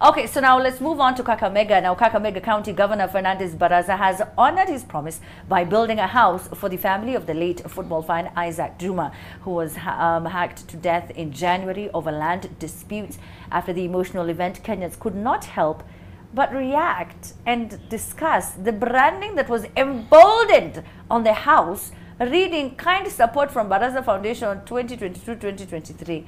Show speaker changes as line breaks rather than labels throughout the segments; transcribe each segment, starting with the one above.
Okay, so now let's move on to Kakamega. Now, Kakamega County Governor Fernandes Barasa has honored his promise by building a house for the family of the late football fan Isaac Juma, who was hacked to death in January over land disputes. After the emotional event, Kenyans could not help but react and discuss the branding that was emboldened on the house, reading kind support from Barasa Foundation 2022-2023.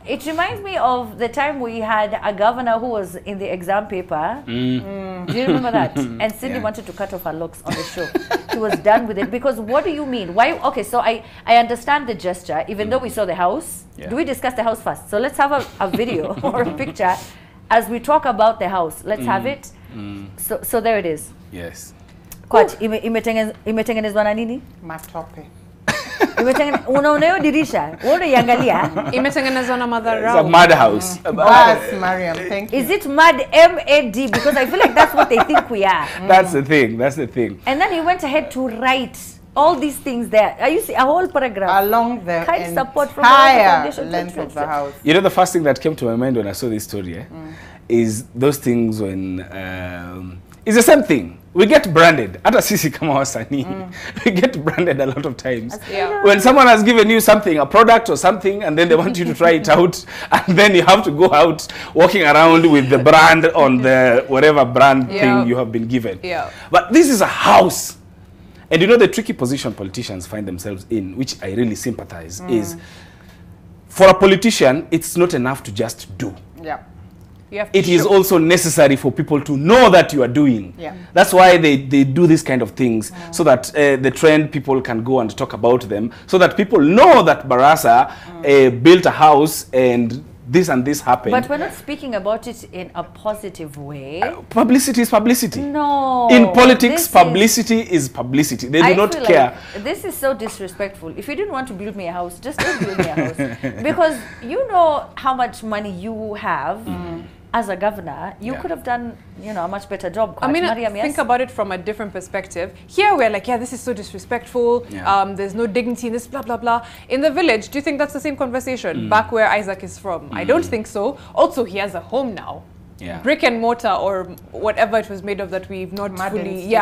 It reminds me of the time we had a governor who was in the exam paper. Do you remember that? And Cindy wanted to cut off her locks on the show. She was done with it. Because what do you mean? Why? Okay, so I understand the gesture, even though we saw the house. Do we discuss the house first? So let's have a video or a picture as we talk about the house. Let's have it. So there it is.
Yes.
Coach, imetengenezwa na nini?
Matope.
Unaoneo dirisha. Unaangalia.
Imetengenezwa na madharau.
It's a mad house.
Yes, Mariam, thank you.
Is it mad, M-A-D? Because I feel like that's what they think we are.
That's the thing. That's the thing.
And then he went ahead to write all these things there. You see a whole paragraph.
Along the
kind support from
entire length of the house.
You know, the first thing that came to my mind when I saw this story is those things when it's the same thing. We get branded. At a sisi kama wasanii, we get branded a lot of times. When someone has given you something, a product or something, and then they want you to try it out, and then you have to go out walking around with the brand on the whatever brand thing you have been given. But this is a house. And you know the tricky position politicians find themselves in, which I really sympathize, is for a politician, it's not enough to just do. It is also necessary for people to know that you are doing. That's why they do these kind of things, so that the trend people can go and talk about them, so that people know that Barasa built a house and this and this happened.
But we're not speaking about it in a positive way.
Publicity is publicity.
No.
In politics, publicity is publicity. They do not care.
Like this is so disrespectful. If you didn't want to build me a house, just don't build me a house. Because you know how much money you have. As a governor, you could have done, you know, a much better job.
I mean, think about it from a different perspective. Here we're like, yeah, this is so disrespectful. There's no dignity in this, blah, blah, blah. In the village, do you think that's the same conversation? Back where Isaac is from? I don't think so. Also, he has a home now. Brick and mortar or whatever it was made of that we've not fully,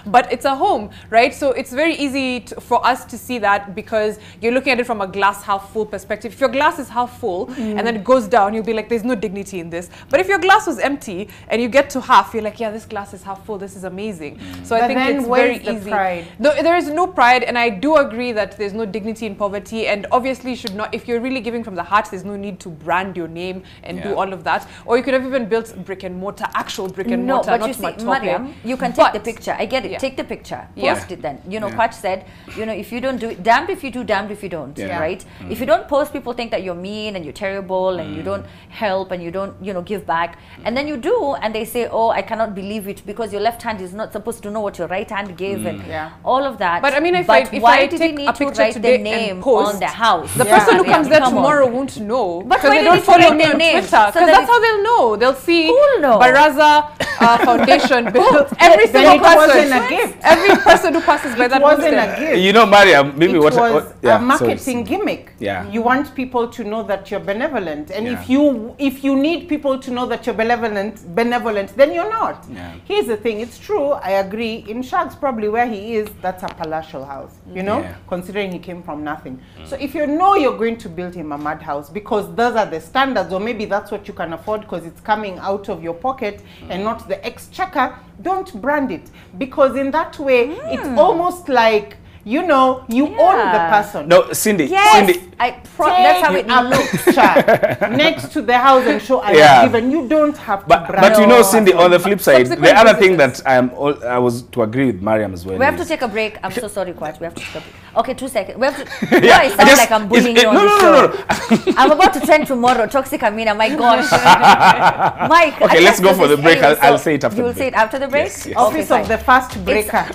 but it's a home, right? So it's very easy for us to see that because you're looking at it from a glass half full perspective. If your glass is half full and then it goes down, you'll be like, there's no dignity in this. But if your glass was empty and you get to half, you're like, yeah, this glass is half full, this is amazing. So I think it's very easy.
Pride?
No, there is no pride, and I do agree that there's no dignity in poverty, and obviously should not, if you're really giving from the heart, there's no need to brand your name and do all of that. Or you could have even built brick and mortar, actual brick and mortar,
but
not
you see,
Matope.
Mariam, you can take the picture. I get it. Take the picture. Post it then. You know, Coach said, you know, if you don't do it, damned if you do, damned if you don't, right? If you don't post, people think that you're mean and you're terrible and you don't help and you don't, you know, give back. And then you do, and they say, oh, I cannot believe it because your left hand is not supposed to know what your right hand gave and all of that.
But I mean, if
why
I
did
take
he need
a
to
picture
write
today
the name
and post,
on the house?
The person who comes there tomorrow won't know because they don't follow me on Twitter. Because that's how they'll know. They'll see Barasa Foundation built every single person. Every person who passes by that
wasn't a gift.
You know, Mariam, maybe
it was a marketing gimmick. You want people to know that you're benevolent, and if you need people to know that you're benevolent, then you're not. Here's the thing: it's true. I agree. In Shag's probably where he is, that's a palatial house. You know, considering he came from nothing. So if you know you're going to build him a mad house because those are the standards, or maybe that's what you can afford because it's coming out of your pocket and not the exchequer, don't brand it, because in that way it's almost like, you know, you own the person.
No, Cindy.
Cindy. That's how it looks.
Next to the house and show I have given. You don't have to brand.
But you know, Cindy, on the flip side, the other thing that I was to agree with Mariam as well.
We have to take a break. I'm so sorry, Coach. We have to take a break. Okay, 2 seconds. We have to. I sound like I'm bullying you on the show. I'm about to trend tomorrow. Toxic Amina. My gosh. Mike.
Okay, let's go for the break. I'll say it after.
You will say it after the break.
Yes.
Office of the fast breaker.